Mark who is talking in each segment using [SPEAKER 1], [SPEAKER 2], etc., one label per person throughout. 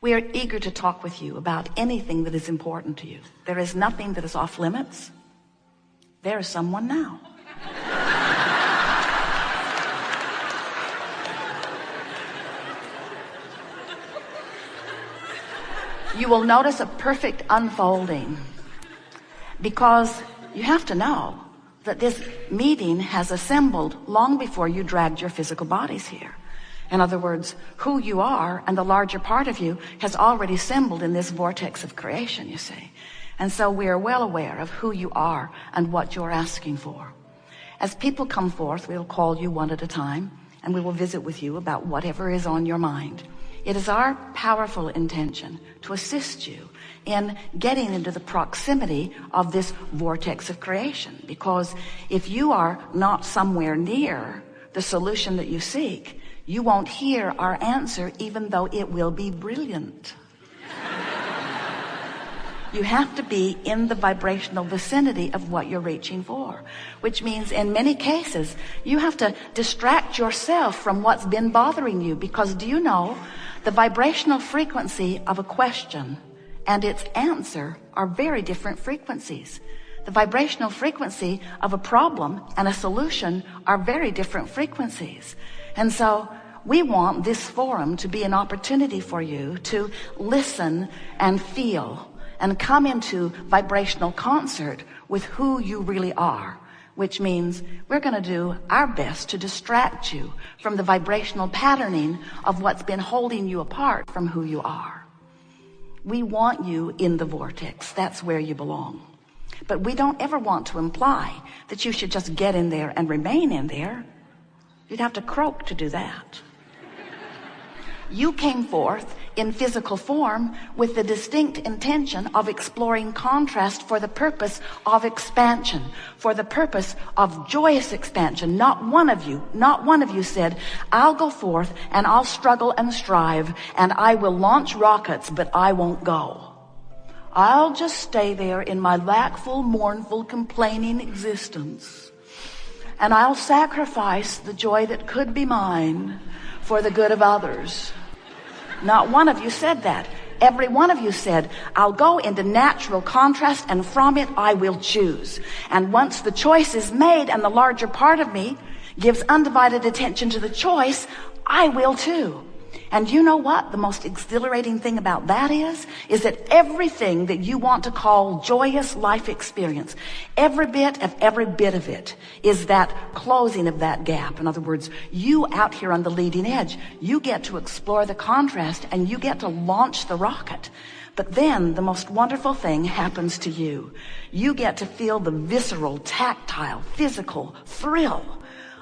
[SPEAKER 1] We are eager to talk with you about anything that is important to you. There is nothing that is off limits. There is someone now. You will notice a perfect unfolding, because you have to know that this meeting has assembled long before you dragged your physical bodies here. In other words, who you are and the larger part of you has already assembled in this vortex of creation, you see. And so we are well aware of who you are and what you're asking for. As people come forth, we'll call you one at a time, and we will visit with you about whatever is on your mind. It is our powerful intention to assist you in getting into the proximity of this vortex of creation, because if you are not somewhere near the solution that you seek, you won't hear our answer, even though it will be brilliant. You have to be in the vibrational vicinity of what you're reaching for, which means in many cases you have to distract yourself from what's been bothering you, because do you know the vibrational frequency of a question and its answer are very different frequencies. The vibrational frequency of a problem and a solution are very different frequencies. And so we want this forum to be an opportunity for you to listen and feel and come into vibrational concert with who you really are, which means we're going to do our best to distract you from the vibrational patterning of what's been holding you apart from who you are. We want you in the vortex. That's where you belong. But we don't ever want to imply that you should just get in there and remain in there. You'd have to croak to do that. You came forth in physical form with the distinct intention of exploring contrast for the purpose of expansion, for the purpose of joyous expansion. Not one of you said, I'll go forth and I'll struggle and strive and I will launch rockets, but I won't go. I'll just stay there in my lackful, mournful, complaining existence, and I'll sacrifice the joy that could be mine for the good of others. Not one of you said that. Every one of you said, I'll go into natural contrast, and from it I will choose. And once the choice is made and the larger part of me gives undivided attention to the choice, I will too. And you know what the most exhilarating thing about that is that everything that you want to call joyous life experience, every bit of it is that closing of that gap. In other words, you out here on the leading edge, you get to explore the contrast and you get to launch the rocket. But then the most wonderful thing happens to you. You get to feel the visceral, tactile, physical thrill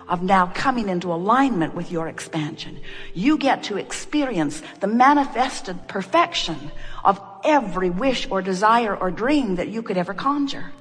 [SPEAKER 1] of now coming into alignment with your expansion. You get to experience the manifested perfection of every wish or desire or dream that you could ever conjure.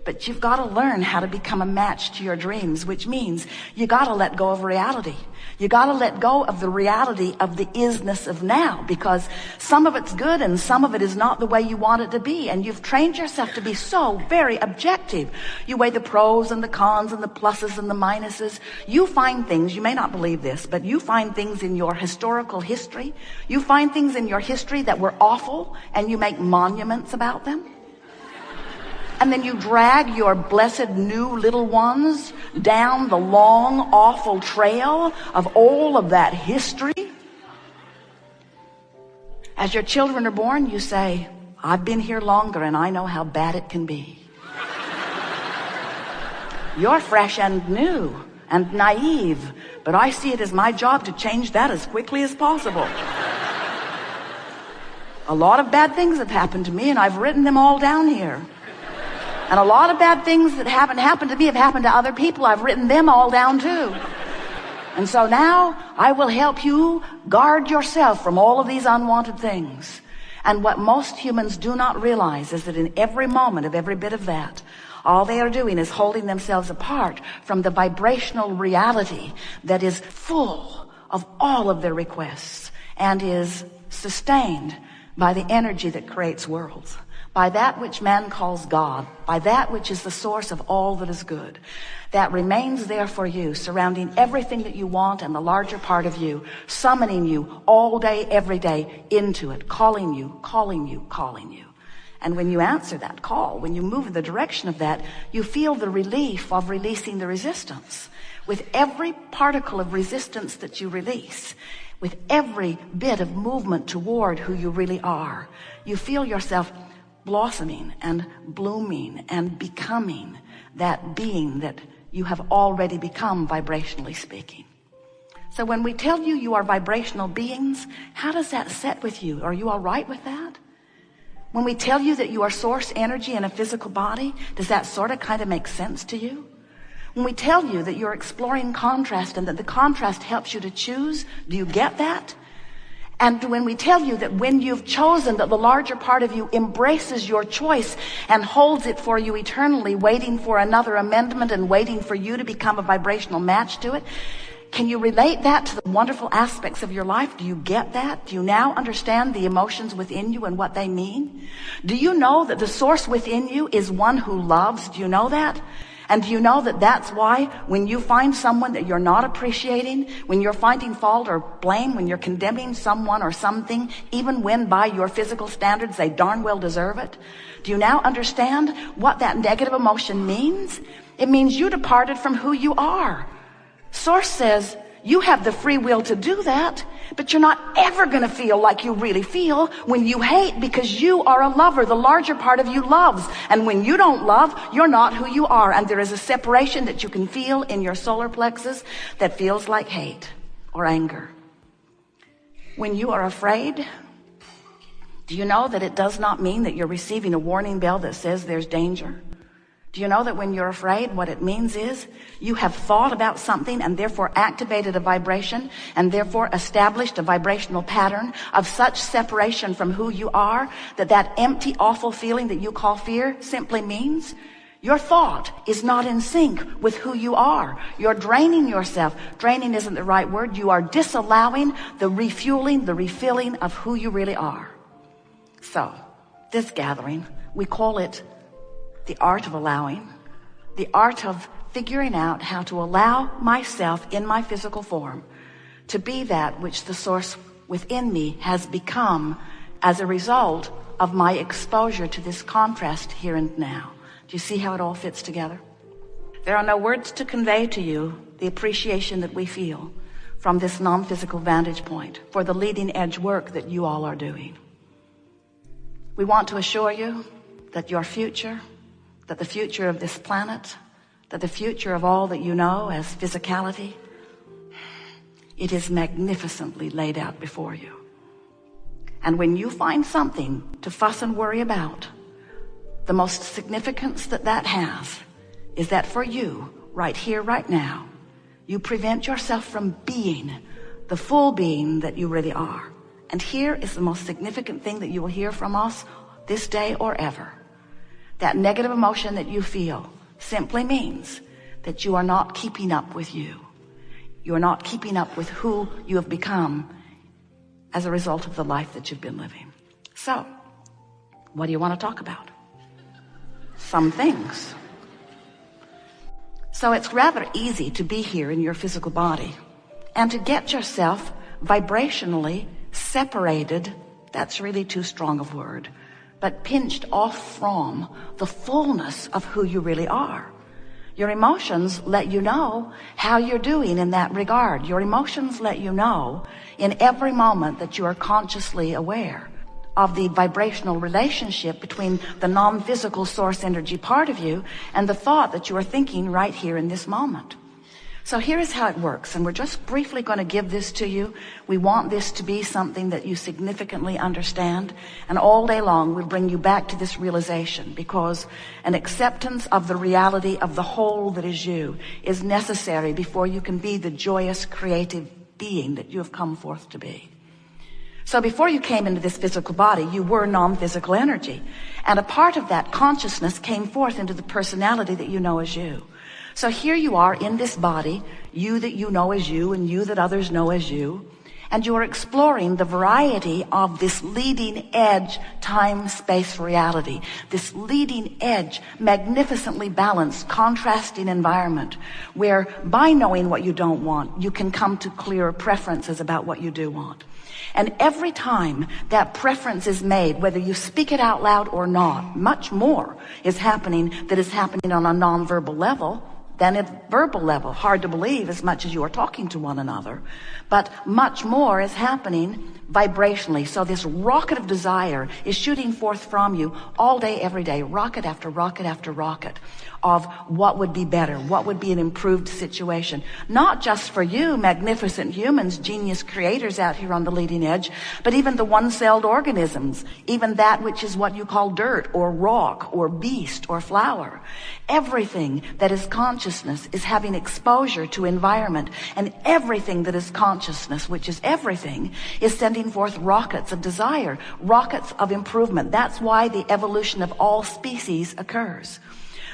[SPEAKER 1] But you've got to learn how to become a match to your dreams, which means you got to let go of reality. You got to let go of the reality of the isness of now, because some of it's good and some of it is not the way you want it to be. And you've trained yourself to be so very objective. You weigh the pros and the cons and the pluses and the minuses. You find things, you may not believe this, but you find things in your historical history. You find things in your history that were awful, and you make monuments about them. And then you drag your blessed new little ones down the long, awful trail of all of that history. As your children are born, you say, I've been here longer and I know how bad it can be. You're fresh and new and naive, but I see it as my job to change that as quickly as possible. A lot of bad things have happened to me, and I've written them all down here. And a lot of bad things that haven't happened to me have happened to other people. I've written them all down too. And so now I will help you guard yourself from all of these unwanted things. And what most humans do not realize is that in every moment of every bit of that, all they are doing is holding themselves apart from the vibrational reality that is full of all of their requests and is sustained by the energy that creates worlds, by that which man calls God, by that which is the source of all that is good, that remains there for you, surrounding everything that you want and the larger part of you, summoning you all day, every day into it, calling you, calling you, calling you. And when you answer that call, when you move in the direction of that, you feel the relief of releasing the resistance. With every particle of resistance that you release, with every bit of movement toward who you really are, you feel yourself blossoming and blooming and becoming that being that you have already become, vibrationally speaking. So when we tell you you are vibrational beings, how does that set with you? Are you all right with that? When we tell you that you are source energy in a physical body, does that sort of kind of make sense to you? When we tell you that you're exploring contrast and that the contrast helps you to choose, do you get that? And when we tell you that when you've chosen, that the larger part of you embraces your choice and holds it for you eternally, waiting for another amendment and waiting for you to become a vibrational match to it, can you relate that to the wonderful aspects of your life? Do you get that? Do you now understand the emotions within you and what they mean? Do you know that the source within you is one who loves? Do you know that? And do you know that that's why when you find someone that you're not appreciating, when you're finding fault or blame, when you're condemning someone or something, even when by your physical standards they darn well deserve it, do you now understand what that negative emotion means? It means you departed from who you are. Source says you have the free will to do that, but you're not ever going to feel like you really feel when you hate, because you are a lover. The larger part of you loves. And when you don't love, you're not who you are. And there is a separation that you can feel in your solar plexus that feels like hate or anger. When you are afraid, do you know that it does not mean that you're receiving a warning bell that says there's danger? Do you know that when you're afraid, what it means is you have thought about something and therefore activated a vibration and therefore established a vibrational pattern of such separation from who you are that that empty, awful feeling that you call fear simply means your thought is not in sync with who you are. You're draining yourself. Draining isn't the right word. You are disallowing the refueling, the refilling of who you really are. So, this gathering, we call it the art of allowing, the art of figuring out how to allow myself in my physical form to be that which the source within me has become as a result of my exposure to this contrast here and now. Do you see how it all fits together? There are no words to convey to you the appreciation that we feel from this non-physical vantage point for the leading edge work that you all are doing. We want to assure you that your future, that the future of this planet, that the future of all that you know as physicality, it is magnificently laid out before you. And when you find something to fuss and worry about, the most significance that that has is that for you, right here, right now, you prevent yourself from being the full being that you really are. And here is the most significant thing that you will hear from us this day or ever. That negative emotion that you feel simply means that you are not keeping up with you. You are not keeping up with who you have become as a result of the life that you've been living. So, what do you want to talk about? Some things. So it's rather easy to be here in your physical body and to get yourself vibrationally separated. That's really too strong a word. But pinched off from the fullness of who you really are. Your emotions let you know how you're doing in that regard. Your emotions let you know in every moment that you are consciously aware of the vibrational relationship between the non-physical source energy part of you and the thought that you are thinking right here in this moment. So here is how it works, and we're just briefly going to give this to you. We want this to be something that you significantly understand, and all day long we'll bring you back to this realization, because an acceptance of the reality of the whole that is you is necessary before you can be the joyous, creative being that you have come forth to be. So before you came into this physical body, you were non-physical energy, and a part of that consciousness came forth into the personality that you know as you. So here you are in this body, you that you know as you and you that others know as you. And you are exploring the variety of this leading edge time-space reality, this leading edge, magnificently balanced, contrasting environment where by knowing what you don't want, you can come to clearer preferences about what you do want. And every time that preference is made, whether you speak it out loud or not, much more is happening that is happening on a nonverbal level than at verbal level. Hard to believe as much as you are talking to one another. But much more is happening vibrationally. So this rocket of desire is shooting forth from you all day, every day, rocket after rocket after rocket of what would be better, what would be an improved situation. Not just for you, magnificent humans, genius creators out here on the leading edge, but even the one-celled organisms, even that which is what you call dirt or rock or beast or flower. Everything that is consciousness is having exposure to environment, and everything that is consciousness, which is everything, is sending forth rockets of desire, rockets of improvement. That's why the evolution of all species occurs.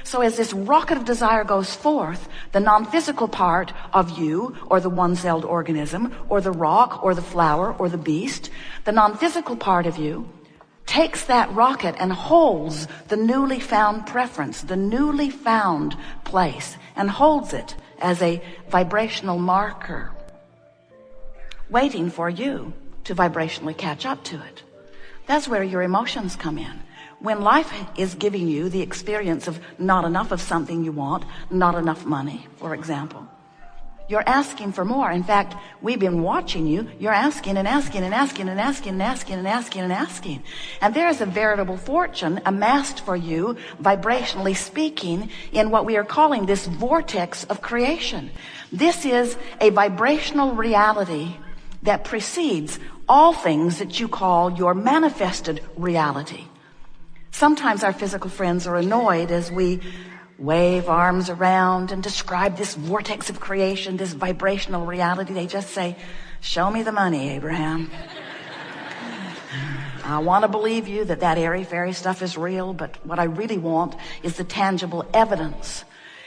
[SPEAKER 1] So as this rocket of desire goes forth, the non-physical part of you, or the one-celled organism, or the rock, or the flower, or the beast, the non-physical part of you takes that rocket and holds the newly found preference, the newly found place, and holds it as a vibrational marker, waiting for you to vibrationally catch up to it. That's where your emotions come in. When life is giving you the experience of not enough of something you want, not enough money, for example, you're asking for more. In fact, we've been watching you. You're asking and asking and asking and asking and asking and asking and asking. And there is a veritable fortune amassed for you, vibrationally speaking, in what we are calling this vortex of creation. This is a vibrational reality that precedes all things that you call your manifested reality. Sometimes our physical friends are annoyed as we wave arms around and describe this vortex of creation, this vibrational reality. They just say, "Show me the money, Abraham." I want to believe you that airy-fairy stuff is real, but what I really want is the tangible evidence.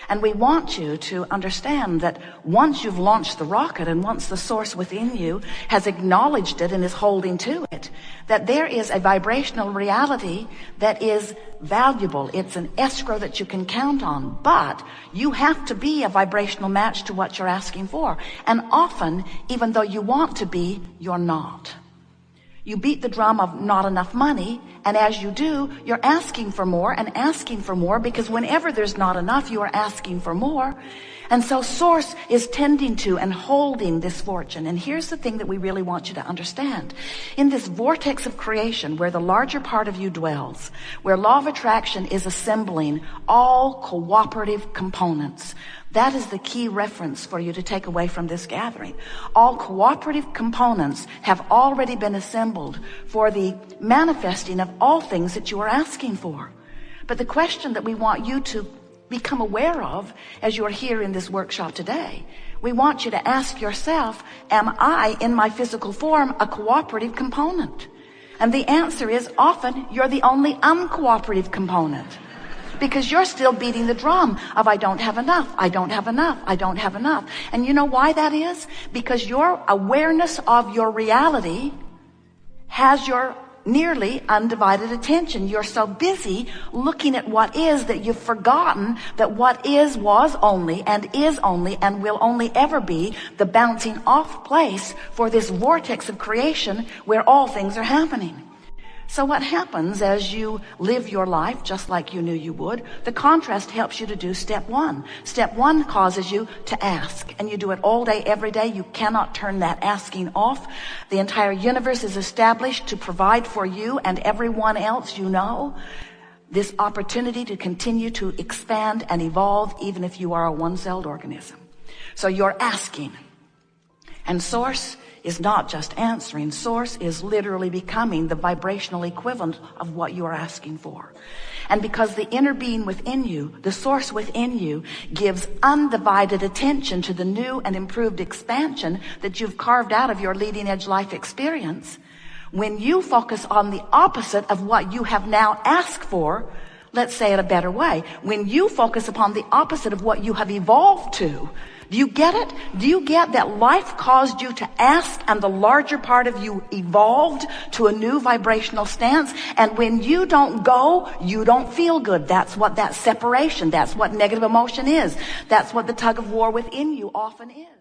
[SPEAKER 1] And we want you to understand that once you've launched the rocket and once the source within you has acknowledged it and is holding to it, that there is a vibrational reality that is valuable. It's an escrow that you can count on, but you have to be a vibrational match to what you're asking for. And often, even though you want to be, you're not. You beat the drum of not enough money, and as you do, you're asking for more and asking for more, because whenever there's not enough, you are asking for more. And so Source is tending to and holding this fortune. And here's the thing that we really want you to understand. In this vortex of creation, where the larger part of you dwells, where law of attraction is assembling all cooperative components, that is the key reference for you to take away from this gathering. All cooperative components have already been assembled for the manifesting of all things that you are asking for. But the question that we want you to become aware of as you are here in this workshop today, we want you to ask yourself, am I in my physical form a cooperative component? And the answer is often you're the only uncooperative component. Because you're still beating the drum of I don't have enough, I don't have enough, I don't have enough. And you know why that is? Because your awareness of your reality has your nearly undivided attention. You're so busy looking at what is that you've forgotten that what is was only and will only ever be the bouncing off place for this vortex of creation where all things are happening. So what happens as you live your life just like you knew you would? The contrast helps you to do step one. Step one causes you to ask, and you do it all day, every day. You cannot turn that asking off. The entire universe is established to provide for you and everyone else you know this opportunity to continue to expand and evolve, even if you are a one-celled organism. So you're asking, and Source is not just answering. Source is literally becoming the vibrational equivalent of what you are asking for. And because the inner being within you, the Source within you, gives undivided attention to the new and improved expansion that you've carved out of your leading edge life experience, when you focus on the opposite of what you have now asked for, let's say it a better way, when you focus upon the opposite of what you have evolved to, Do you get it? Do you get that life caused you to ask and the larger part of you evolved to a new vibrational stance? And when you don't go, you don't feel good. That's what that separation, that's what negative emotion is. That's what the tug of war within you often is.